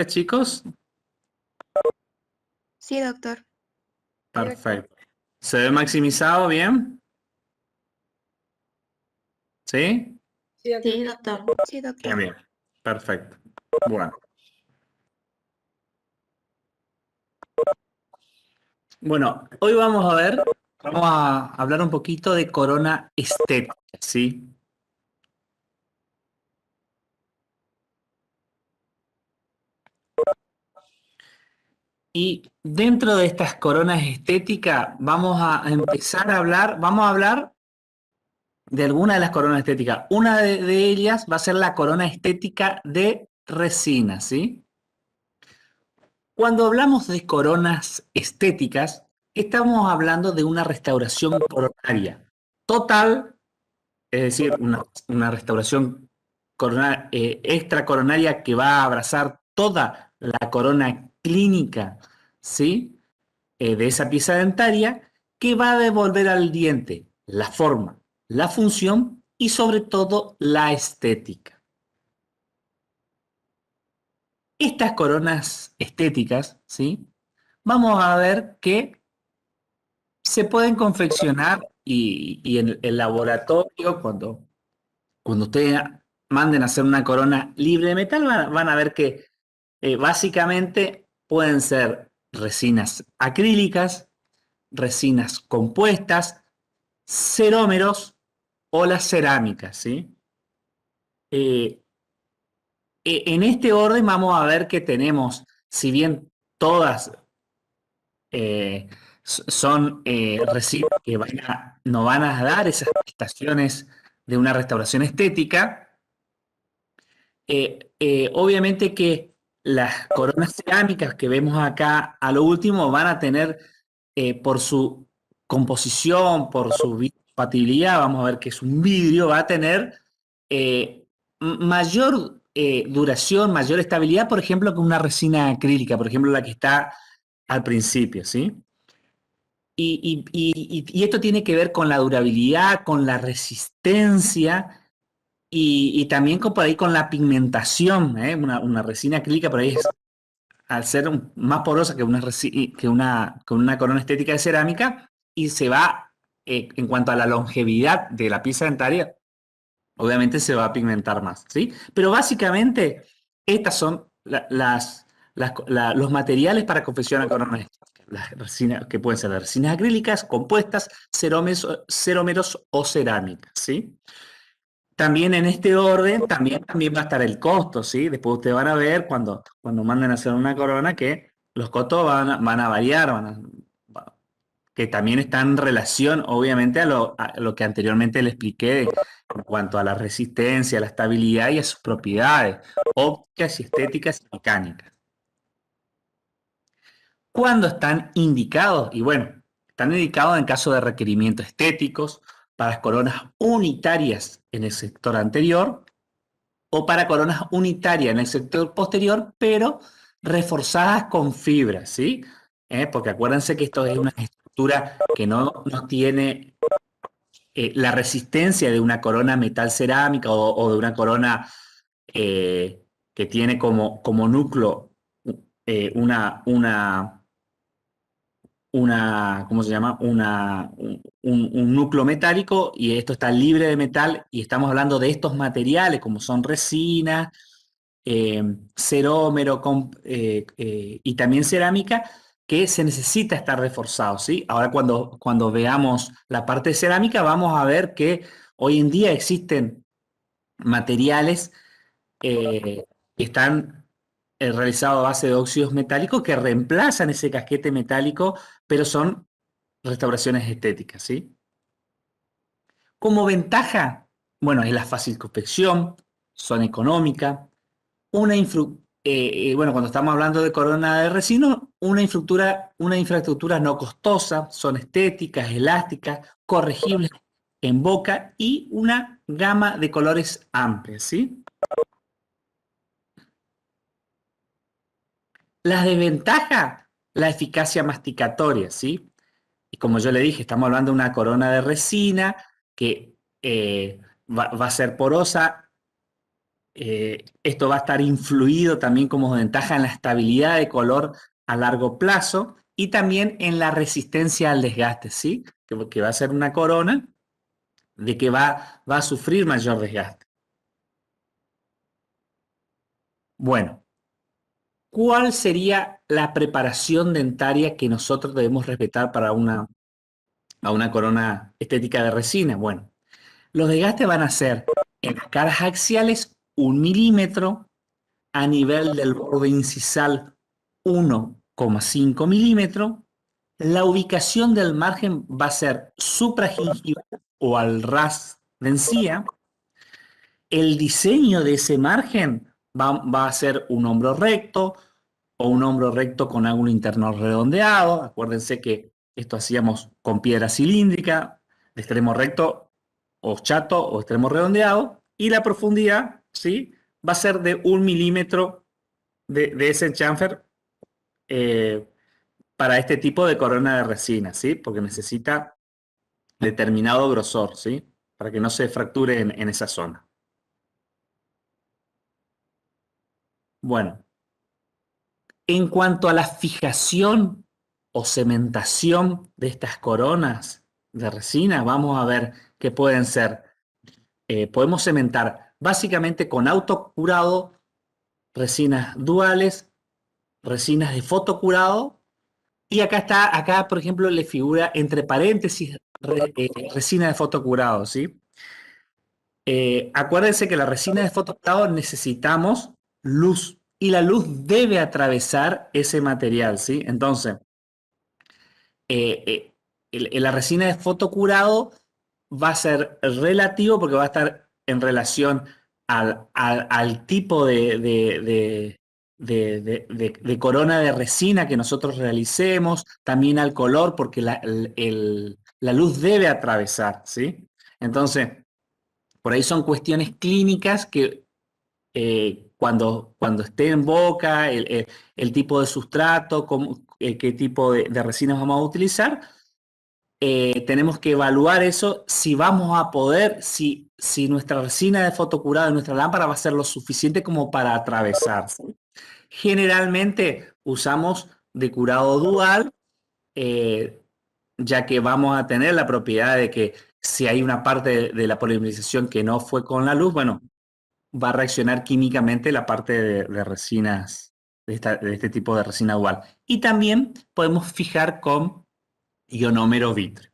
Chicos, Sí, doctor. perfecto. ¿Se ve maximizado bien? ¿Sí? Sí, doctor. Sí, Bien, doctor. bien. Perfecto. Bueno. Bueno, hoy vamos a hablar un poquito de corona estética, ¿sí? Y dentro de estas coronas estéticas vamos a hablar de alguna de las coronas estéticas. Una de ellas va a ser la corona estética de resina, ¿sí? Cuando hablamos de coronas estéticas, estamos hablando de una restauración coronaria total, es decir, una restauración extracoronaria que va a abrazar toda la corona clínica, ¿sí? De esa pieza dentaria, que va a devolver al diente la forma, la función y sobre todo la estética. Estas coronas estéticas, ¿sí? Vamos a ver que se pueden confeccionar y en el laboratorio, cuando ustedes manden a hacer una corona libre de metal, van a ver que básicamente pueden ser resinas acrílicas, resinas compuestas, cerómeros o las cerámicas, ¿sí? Eh, en este orden vamos a ver que tenemos, si bien todas eh, son residuos que nos van a dar esas prestaciones de una restauración estética. Obviamente que las coronas cerámicas que vemos acá a lo último van a tener, por su composición, por su compatibilidad, vamos a ver que es un vidrio, va a tener mayor duración, mayor estabilidad, por ejemplo, que una resina acrílica, por ejemplo, la que está al principio, ¿sí? Y esto tiene que ver con la durabilidad, con la resistencia y también por ahí con la pigmentación. ¿Eh? Una resina acrílica por ahí es, al ser más porosa que que una corona estética de cerámica, y se va, en cuanto a la longevidad de la pieza dentaria, obviamente se va a pigmentar más, ¿sí? Pero básicamente estas son los materiales para confeccionar coronas estéticas. Las resinas, que pueden ser las resinas acrílicas, compuestas, cerómeros o cerámicas, ¿sí? También en este orden, también va a estar el costo, ¿sí? Después ustedes van a ver cuando manden a hacer una corona que los costos van a variar, que también está en relación, obviamente, a lo que anteriormente le expliqué en cuanto a la resistencia, a la estabilidad y a sus propiedades ópticas y estéticas y mecánicas. ¿Cuándo están indicados? Y bueno, están indicados en caso de requerimientos estéticos, para las coronas unitarias en el sector anterior o para coronas unitarias en el sector posterior, pero reforzadas con fibras, ¿sí? Porque acuérdense que esto es una estructura que no tiene la resistencia de una corona metal cerámica o de una corona que tiene como núcleo ¿cómo se llama? Un núcleo metálico, y esto está libre de metal, y estamos hablando de estos materiales como son resina, cerómero y también cerámica, que se necesita estar reforzado, ¿sí? Ahora cuando veamos la parte de cerámica vamos a ver que hoy en día existen materiales que están realizados a base de óxidos metálicos que reemplazan ese casquete metálico, pero son restauraciones estéticas, ¿sí? Como ventaja, bueno, es la fácil confección, son económicas, bueno, cuando estamos hablando de corona de resino, una infraestructura no costosa, son estéticas, elásticas, corregibles en boca y una gama de colores amplia, ¿sí? Las desventajas, la eficacia masticatoria, ¿sí? Y como yo le dije, estamos hablando de una corona de resina que va a ser porosa Esto va a estar influido también como ventaja en la estabilidad de color a largo plazo y también en la resistencia al desgaste, ¿sí? Que va a ser una corona de que va a sufrir mayor desgaste. Bueno, ¿cuál sería la preparación dentaria que nosotros debemos respetar para a una corona estética de resina? Bueno, los desgastes van a ser en las caras axiales 1 milímetro, a nivel del borde incisal 1,5 milímetros. La ubicación del margen va a ser supragingival o al ras de encía. El diseño de ese margen va a ser un hombro recto o un hombro recto con ángulo interno redondeado. Acuérdense que esto hacíamos con piedra cilíndrica, de extremo recto o chato o extremo redondeado. Y la profundidad, ¿sí?, va a ser de 1 milímetro de ese chamfer para este tipo de corona de resina, ¿sí? Porque necesita determinado grosor, ¿sí? Para que no se fracture en esa zona. Bueno, en cuanto a la fijación o cementación de estas coronas de resina, vamos a ver qué pueden ser. Podemos cementar básicamente con autocurado, resinas duales, resinas de fotocurado. Y acá por ejemplo, le figura entre paréntesis resina de fotocurado, ¿sí? Acuérdense que la resina de fotocurado necesitamos luz y la luz debe atravesar ese material, ¿sí? Entonces, la resina de fotocurado va a ser relativo porque va a estar en relación al tipo de corona de resina que nosotros realicemos, también al color, porque la luz debe atravesar, ¿sí? Entonces, por ahí son cuestiones clínicas que cuando esté en boca, el tipo de sustrato, qué tipo de resinas vamos a utilizar, tenemos que evaluar eso, si vamos a poder, si nuestra resina de fotocurado, nuestra lámpara va a ser lo suficiente como para atravesar. Generalmente usamos de curado dual, eh, ya que vamos a tener la propiedad de que si hay una parte de la polimerización que no fue con la luz, bueno, va a reaccionar químicamente la parte de resinas, de este tipo de resina dual. Y también podemos fijar con ionómero vítreo.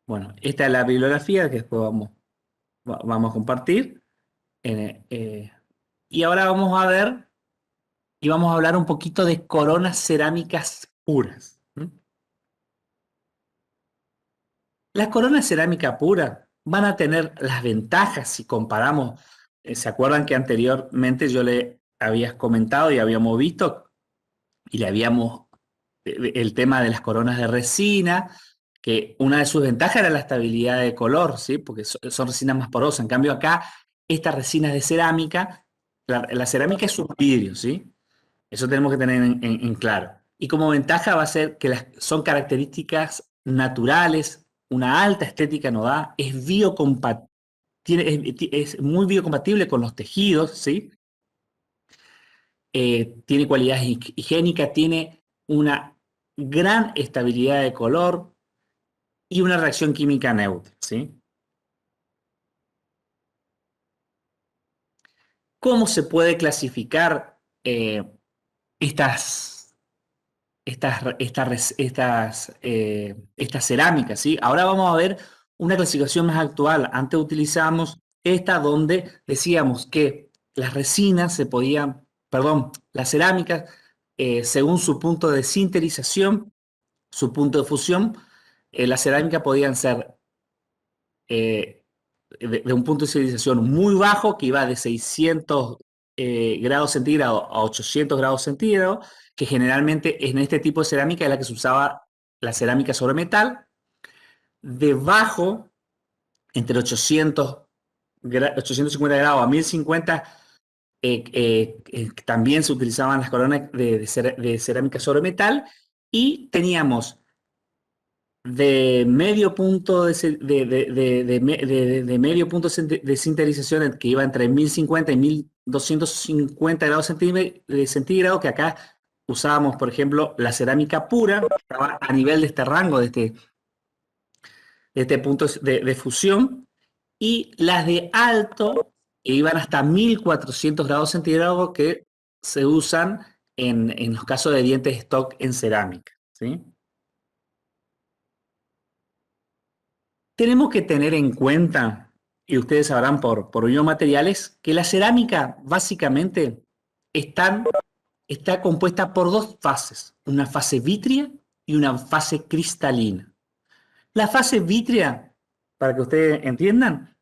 Bueno, esta es la bibliografía que después vamos a compartir. Y ahora vamos a ver y vamos a hablar un poquito de coronas cerámicas puras. Las coronas cerámica pura van a tener las ventajas si comparamos. ¿Se acuerdan que anteriormente yo le había comentado y habíamos visto y le habíamos el tema de las coronas de resina, que una de sus ventajas era la estabilidad de color, ¿sí? Porque son resinas más porosas. En cambio acá, estas resinas de cerámica, la cerámica es un vidrio, ¿sí? Eso tenemos que tener en claro. Y como ventaja va a ser que son características naturales, una alta estética no da, es es muy biocompatible con los tejidos, ¿sí? Tiene cualidades higiénicas, tiene una gran estabilidad de color y una reacción química neutra, ¿sí? ¿Cómo se puede clasificar estas, estas cerámicas, ¿sí? Ahora vamos a ver una clasificación más actual. Antes utilizamos esta donde decíamos que las resinas se podían, perdón, las cerámicas, según su punto de sinterización, su punto de fusión, las cerámicas podían ser de un punto de sinterización muy bajo, que iba de 600 grados centígrados a 800 grados centígrados, que generalmente en este tipo de cerámica es la que se usaba la cerámica sobre metal. De bajo, entre 850 grados a 1050, también se utilizaban las coronas de cerámica sobre metal. Y teníamos de medio punto medio punto de sinterización que iba entre 1050 y 1250 grados centígrados, que acá usábamos, por ejemplo, la cerámica pura, estaba a nivel de este rango, de este punto de fusión, y las de alto, que iban hasta 1400 grados centígrados, que se usan en los casos de dientes stock en cerámica, ¿sí? Tenemos que tener en cuenta, y ustedes sabrán por biomateriales, que la cerámica básicamente está compuesta por dos fases, una fase vítrea y una fase cristalina. La fase vítrea, para que ustedes entiendan,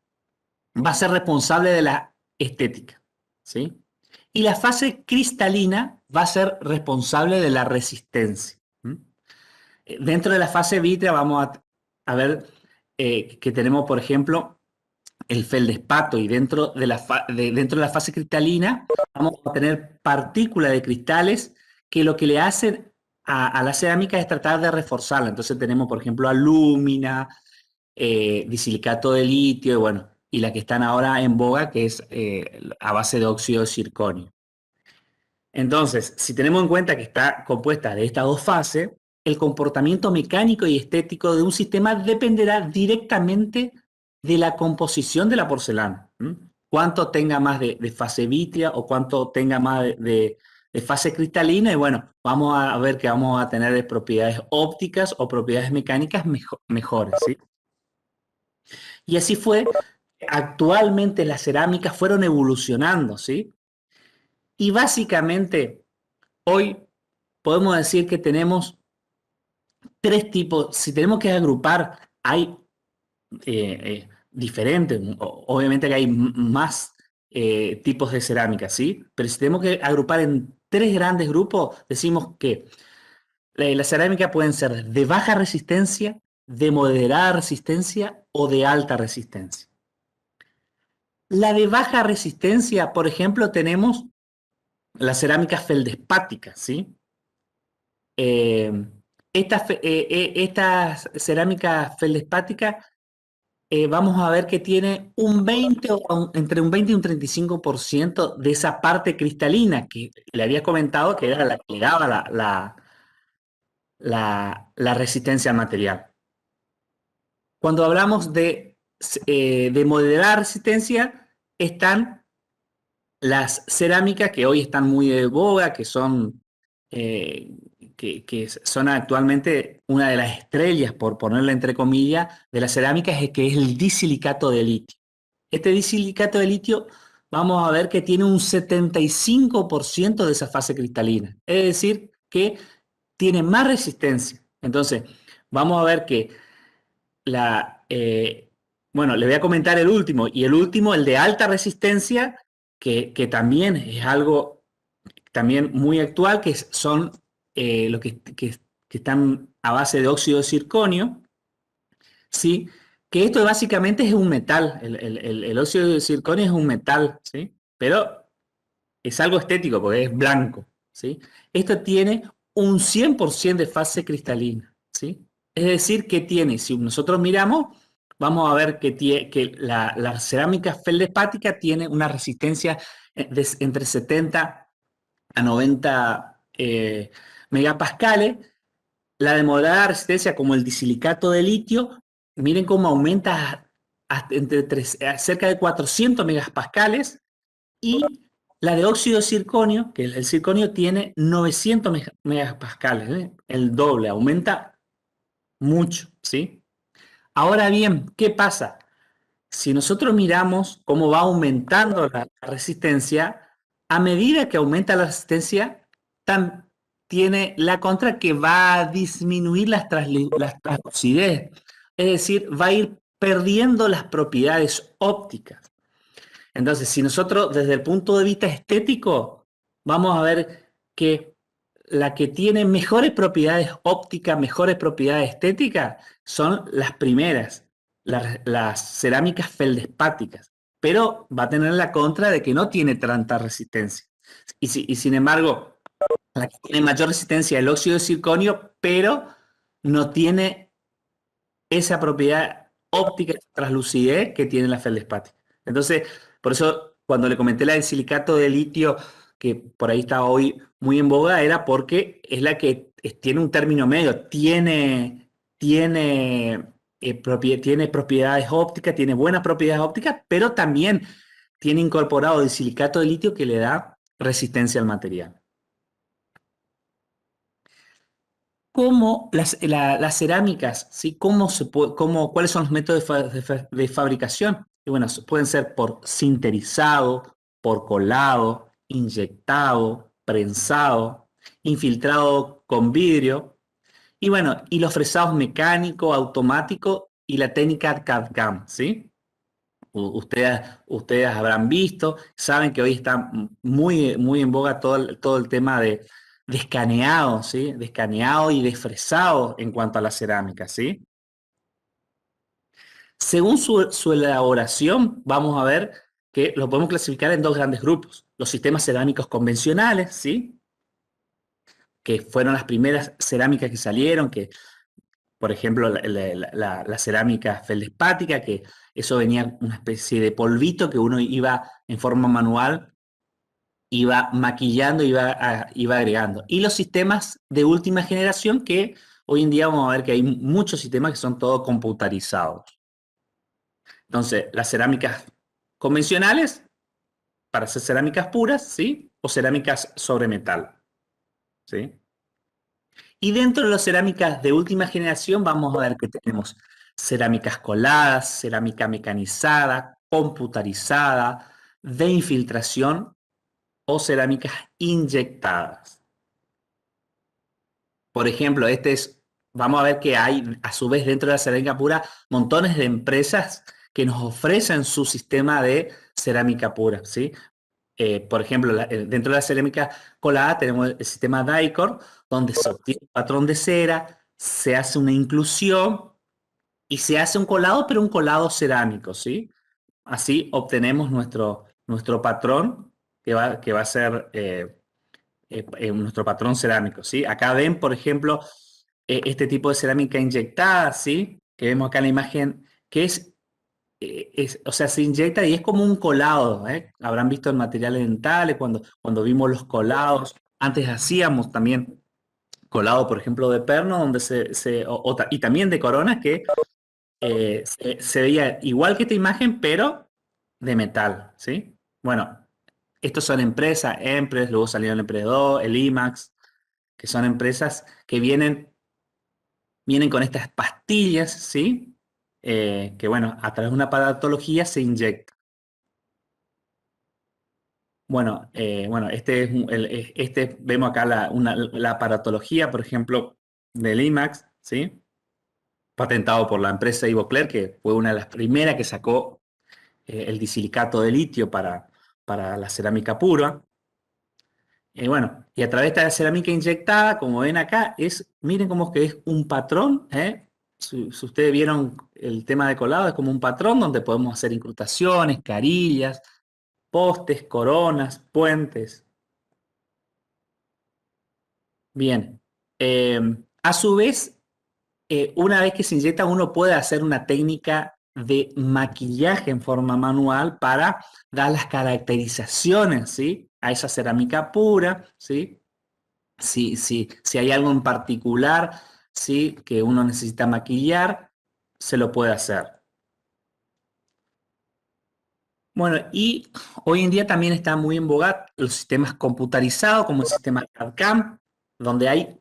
va a ser responsable de la estética, ¿sí? Y la fase cristalina va a ser responsable de la resistencia. Dentro de la fase vítrea vamos a ver que tenemos, por ejemplo, el feldespato, y dentro de la fase cristalina vamos a tener partículas de cristales que lo que le hacen a la cerámica es tratar de reforzarla. Entonces tenemos, por ejemplo, alúmina, disilicato de litio, y bueno, y la que están ahora en boga, que es a base de óxido de circonio. Entonces, si tenemos en cuenta que está compuesta de estas dos fases, el comportamiento mecánico y estético de un sistema dependerá directamente de la composición de la porcelana. Cuánto tenga más de fase vítrea o cuánto tenga más de fase cristalina, y bueno, vamos a ver que vamos a tener propiedades ópticas o propiedades mecánicas mejores, ¿sí? Y así fue, actualmente las cerámicas fueron evolucionando, ¿sí? Y básicamente hoy podemos decir que tenemos tres tipos. Si tenemos que agrupar, hay diferentes, obviamente que hay más tipos de cerámica, ¿sí? Pero si tenemos que agrupar en tres grandes grupos, decimos que la cerámica pueden ser de baja resistencia, de moderada resistencia o de alta resistencia. La de baja resistencia, por ejemplo, tenemos la cerámica feldespática, ¿sí? Esta cerámica feldespática, vamos a ver que tiene entre un 20 y un 35% de esa parte cristalina que le había comentado, que era la que le daba la resistencia al material. Cuando hablamos de moderada resistencia, están las cerámicas que hoy están muy de boga, que son son actualmente una de las estrellas, por ponerla entre comillas, de las cerámicas, que es el disilicato de litio. Este disilicato de litio, vamos a ver que tiene un 75% de esa fase cristalina, es decir, que tiene más resistencia. Entonces, vamos a ver que bueno, le voy a comentar el último, y el último, el de alta resistencia, que también es algo también muy actual, que son los que están a base de óxido de circonio, ¿sí? Que esto básicamente es un metal, el óxido de circonio es un metal, ¿sí? Pero es algo estético porque es blanco, ¿sí? Esto tiene un 100% de fase cristalina, ¿sí? Es decir, que tiene, si nosotros miramos, vamos a ver que la cerámica feldespática tiene una resistencia entre 70 a 90 megapascales. La de moderada resistencia, como el disilicato de litio, miren cómo aumenta hasta cerca de 400 megapascales, y la de óxido de circonio, que el circonio tiene 900 megapascales, el doble, aumenta mucho, ¿sí? Ahora bien, ¿qué pasa? Si nosotros miramos cómo va aumentando la resistencia, a medida que aumenta la resistencia, tiene la contra que va a disminuir las translucidez, es decir, va a ir perdiendo las propiedades ópticas. Entonces, si nosotros desde el punto de vista estético, vamos a ver que la que tiene mejores propiedades ópticas, mejores propiedades estéticas, son las primeras, las cerámicas feldespáticas, pero va a tener la contra de que no tiene tanta resistencia. Y sin embargo, la que tiene mayor resistencia es el óxido de circonio, pero no tiene esa propiedad óptica de translucidez que tiene la feldespatia. Entonces, por eso cuando le comenté la del silicato de litio, que por ahí está hoy muy en boga, era porque es la que tiene un término medio, tiene propiedades ópticas, tiene buenas propiedades ópticas, pero también tiene incorporado el silicato de litio que le da resistencia al material. ¿Cómo las cerámicas, ¿sí? ¿Cuáles son los métodos de fabricación? Y bueno, pueden ser por sinterizado, por colado, inyectado, prensado, infiltrado con vidrio, y bueno, y los fresados mecánico, automático y la técnica CAD-CAM, ¿sí? Ustedes habrán visto, saben que hoy está muy en boga todo el tema de escaneado, ¿sí? De escaneado y de fresado en cuanto a la cerámica, ¿sí? Según su elaboración, vamos a ver que lo podemos clasificar en dos grandes grupos. Los sistemas cerámicos convencionales, ¿sí? Que fueron las primeras cerámicas que salieron, que por ejemplo, la cerámica feldespática, que eso venía una especie de polvito que uno iba en forma manual, iba maquillando, iba agregando. Y los sistemas de última generación, que hoy en día vamos a ver que hay muchos sistemas que son todos computarizados. Entonces, las cerámicas convencionales, para hacer cerámicas puras, ¿sí? O cerámicas sobre metal, ¿sí? Y dentro de las cerámicas de última generación vamos a ver que tenemos cerámicas coladas, cerámica mecanizada, computarizada, de infiltración o cerámicas inyectadas. Por ejemplo, vamos a ver que hay a su vez dentro de la cerámica pura montones de empresas que nos ofrecen su sistema de cerámica pura, ¿sí? Por ejemplo, dentro de la cerámica colada tenemos el sistema Dicor, donde se obtiene un patrón de cera, se hace una inclusión y se hace un colado, pero un colado cerámico, ¿sí? Así obtenemos nuestro patrón que va a ser nuestro patrón cerámico, ¿sí? Acá ven, por ejemplo, este tipo de cerámica inyectada, ¿sí? Que vemos acá en la imagen, que o sea, se inyecta y es como un colado, ¿eh? Habrán visto en materiales dentales cuando vimos los colados. Antes hacíamos también colado, por ejemplo, de perno, donde y también de coronas que se veía igual que esta imagen, pero de metal, ¿sí? Bueno, estos son empresas, Empress, luego salió el Empress 2, el IMAX, que son empresas que vienen con estas pastillas, ¿sí? Que bueno, a través de una aparatología se inyecta. Bueno, vemos acá la aparatología, por ejemplo, del IMAX, ¿sí? Patentado por la empresa Ivocler, que fue una de las primeras que sacó el disilicato de litio para la cerámica pura. Bueno, y a través de esta cerámica inyectada, como ven acá, miren cómo es que es un patrón, ¿eh? Si ustedes vieron el tema de colado, es como un patrón donde podemos hacer incrustaciones, carillas, postes, coronas, puentes. Bien. Eh, a su vez, una vez que se inyecta, uno puede hacer una técnica de maquillaje en forma manual para dar las caracterizaciones, ¿sí? A esa cerámica pura, ¿sí? Si hay algo en particular, ¿sí? Que uno necesita maquillar, se lo puede hacer. Bueno, y hoy en día también está muy en boga los sistemas computarizados, como el sistema CAD-CAM, donde hay,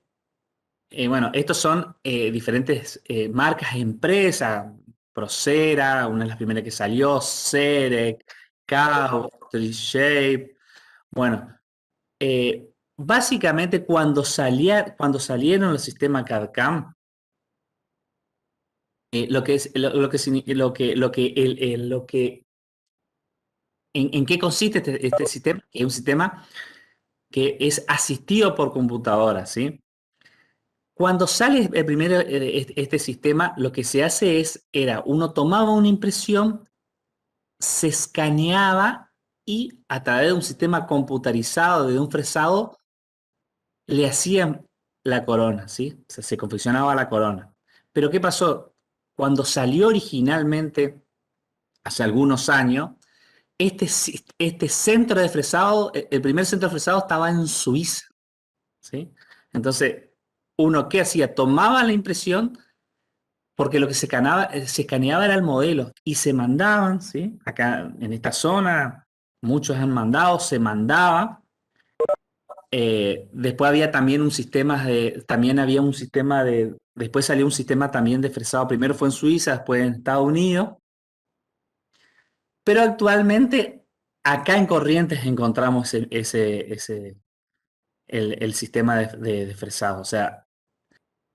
bueno, estos son diferentes marcas, empresas, Procera, una de las primeras que salió, Cerec, Kao, Shape. Bueno, básicamente cuando salieron los sistemas CAD-CAM, lo que es, lo que, signi- lo que, en qué consiste este sistema, que es un sistema que es asistido por computadora, ¿sí? Cuando sale el primero este sistema, lo que se hace era uno tomaba una impresión, se escaneaba y a través de un sistema computarizado, de un fresado, le hacían la corona, ¿sí? O sea, se confeccionaba la corona. Pero ¿qué pasó? cuando salió originalmente, hace algunos años, este centro de fresado, el primer centro de fresado estaba en Suiza, ¿sí? Entonces, uno, ¿qué hacía? Tomaba la impresión, porque lo que se escaneaba era el modelo, y se mandaban, ¿sí? Acá en esta zona, muchos han mandado, se mandaba. Después había también después salió un sistema también de fresado. Primero fue en Suiza, después en Estados Unidos, pero actualmente acá en Corrientes encontramos el sistema de fresado. O sea,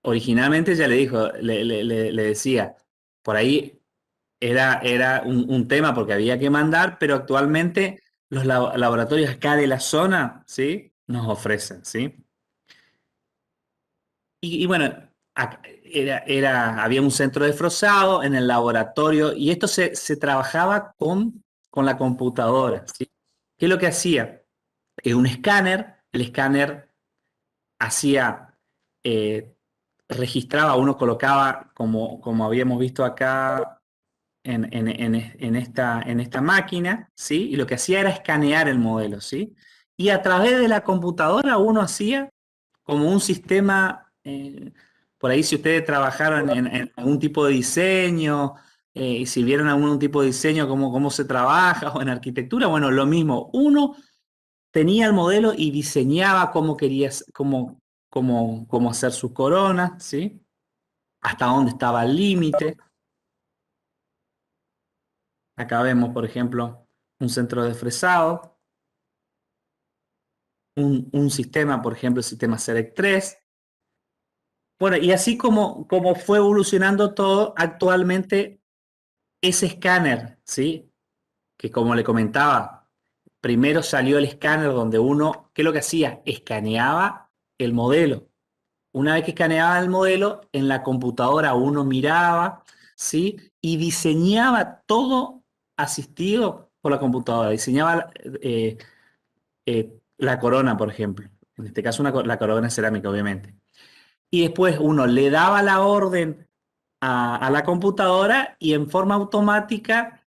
originalmente ya le dijo, le decía, por ahí era un tema porque había que mandar, pero actualmente los laboratorios acá de la zona, ¿sí? Nos ofrecen, ¿sí? Y bueno, había un centro de frosado en el laboratorio y esto se trabajaba con la computadora, ¿sí? ¿Qué es lo que hacía? Un escáner, el escáner hacía, eh, registraba, uno colocaba, como habíamos visto acá en esta máquina, ¿sí? Y lo que hacía era escanear el modelo, ¿sí? Y a través de la computadora uno hacía como un sistema, por ahí si ustedes trabajaron en algún tipo de diseño, y si vieron algún tipo de diseño, cómo se trabaja, o en arquitectura, bueno, lo mismo. Uno tenía el modelo y diseñaba cómo querías, cómo hacer su corona, ¿sí? Hasta dónde estaba el límite. Acá vemos, por ejemplo, un centro de fresado, un sistema, por ejemplo, el sistema SEREC 3. Bueno, y así como fue evolucionando todo, actualmente ese escáner, ¿sí? Que como le comentaba, primero salió el escáner donde uno, ¿qué es lo que hacía? Escaneaba el modelo. Una vez que escaneaba el modelo, en la computadora uno miraba, ¿sí? Y diseñaba todo asistido por la computadora. Diseñaba la corona, por ejemplo. En este caso, la corona cerámica, obviamente. Y después uno le daba la orden a la computadora y en forma automática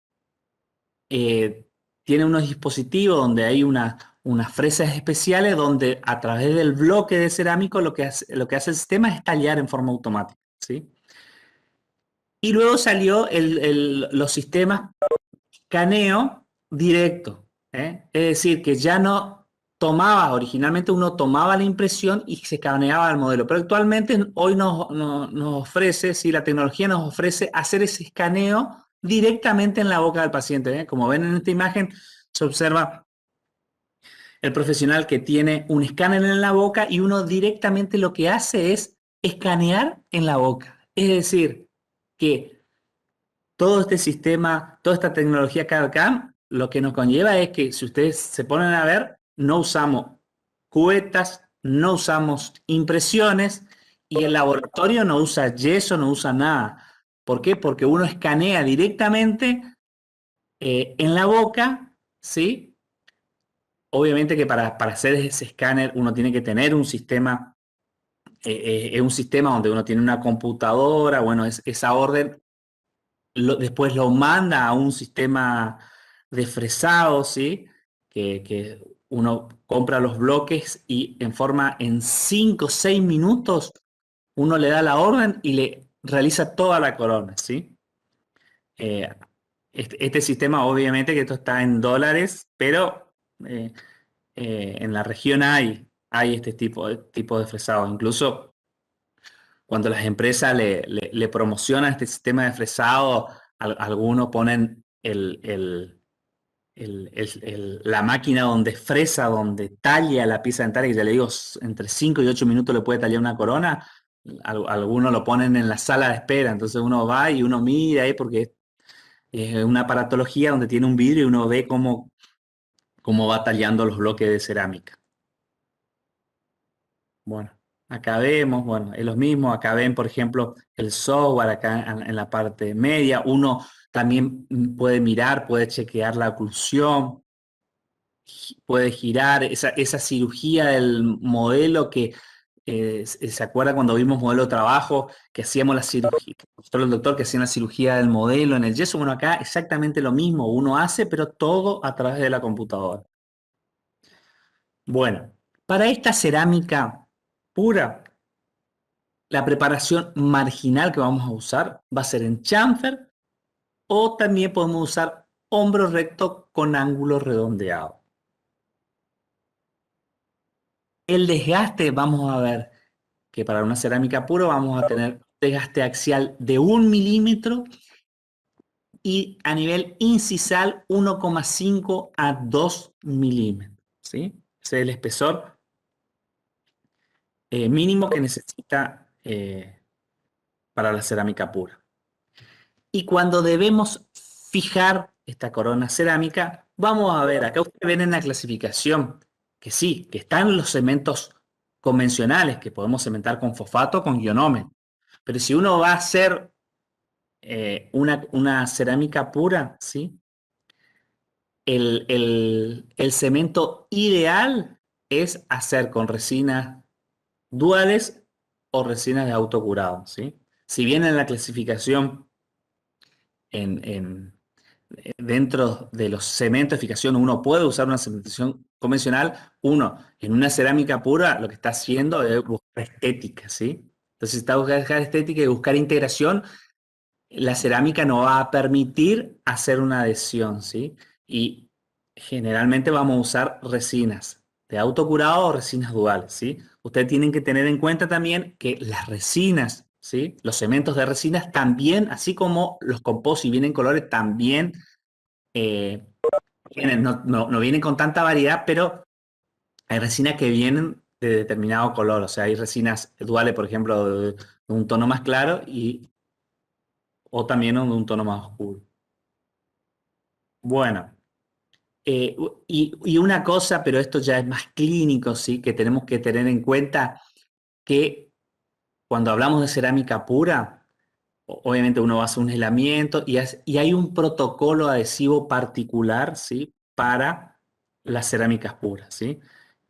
eh, tiene unos dispositivos donde hay unas fresas especiales donde a través del bloque de cerámico lo que hace el sistema es tallar en forma automática, ¿sí? Y luego salió los sistemas escaneo directo, ¿eh? Es decir, que ya no originalmente uno tomaba la impresión y se escaneaba el modelo, pero actualmente hoy nos ofrece, si la tecnología nos ofrece hacer ese escaneo directamente en la boca del paciente, ¿eh? Como ven en esta imagen, se observa el profesional que tiene un escáner en la boca y uno directamente lo que hace es escanear en la boca. Es decir, que todo este sistema, toda esta tecnología CAD/CAM, lo que nos conlleva es que si ustedes se ponen a ver, no usamos cubetas, no usamos impresiones y el laboratorio no usa yeso, no usa nada. ¿Por qué? Porque uno escanea directamente en la boca, ¿sí? Obviamente que para hacer ese escáner uno tiene que tener un sistema, es un sistema donde uno tiene una computadora, bueno, esa orden después lo manda a un sistema de fresado, ¿sí? Que uno compra los bloques y en 5 o 6 minutos uno le da la orden y le realiza toda la corona, ¿sí? Eh, este sistema, obviamente que esto está en dólares, pero eh, en la región hay este tipo de fresado. Incluso cuando las empresas le promocionan este sistema de fresado, algunos ponen la máquina donde fresa, donde talla la pieza dental, que ya le digo, entre 5 y 8 minutos le puede tallar una corona. Algunos lo ponen en la sala de espera, entonces uno va y uno mira ahí porque es una aparatología donde tiene un vidrio y uno ve cómo va tallando los bloques de cerámica. Bueno, acá vemos, bueno, es lo mismo, acá ven, por ejemplo, el software acá en la parte media, uno también puede mirar, puede chequear la oclusión, puede girar esa cirugía del modelo que ¿Se acuerda cuando vimos modelo de trabajo que hacíamos la cirugía? Nosotros el doctor que hacía la cirugía del modelo en el yeso. Bueno, acá exactamente lo mismo. Uno hace, pero todo a través de la computadora. Bueno, para esta cerámica pura, la preparación marginal que vamos a usar va a ser en chamfer o también podemos usar hombro recto con ángulo redondeado. El desgaste, vamos a ver que para una cerámica pura vamos a tener desgaste axial de 1 milímetro y a nivel incisal 1,5 a 2 milímetros. ¿Sí? Ese es el espesor mínimo que necesita para la cerámica pura. Y cuando debemos fijar esta corona cerámica, vamos a ver, acá ustedes ven en la clasificación que sí, que están los cementos convencionales que podemos cementar con fosfato o con ionómetro. Pero si uno va a hacer una cerámica pura, ¿sí? El cemento ideal es hacer con resinas duales o resinas de autocurado, ¿sí? Si bien en la clasificación en, dentro de los cementos de fijación uno puede usar una cementación convencional, uno en una cerámica pura lo que está haciendo es buscar estética, ¿sí? Entonces, si está buscando estética y buscar integración, la cerámica no va a permitir hacer una adhesión, ¿sí? Y generalmente vamos a usar resinas de autocurado o resinas duales, ¿sí? Ustedes tienen que tener en cuenta también que las resinas, ¿sí? Los cementos de resinas también, así como los composites y vienen colores, también eh, no vienen con tanta variedad, pero hay resinas que vienen de determinado color, o sea, hay resinas duales, por ejemplo, de un tono más claro o también de un tono más oscuro. Bueno, y una cosa, pero esto ya es más clínico, ¿sí? Que tenemos que tener en cuenta que cuando hablamos de cerámica pura, obviamente uno va a hacer un aislamiento y hay un protocolo adhesivo particular, ¿sí? Para las cerámicas puras, ¿sí?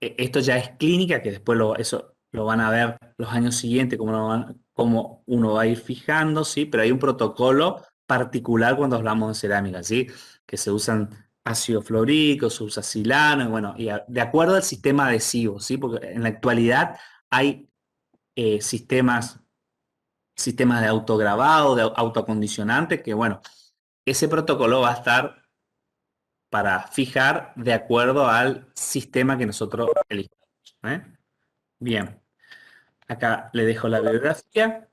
Esto ya es clínica, que después eso lo van a ver los años siguientes, cómo uno va a ir fijando, ¿sí? Pero hay un protocolo particular cuando hablamos de cerámica, ¿sí? Que se usan ácido fluorhídrico, se usa silano, bueno, de acuerdo al sistema adhesivo, ¿sí? Porque en la actualidad hay sistemas de autograbado, de autoacondicionante, que bueno, ese protocolo va a estar para fijar de acuerdo al sistema que nosotros elegimos. ¿Eh? Bien, acá le dejo la bibliografía.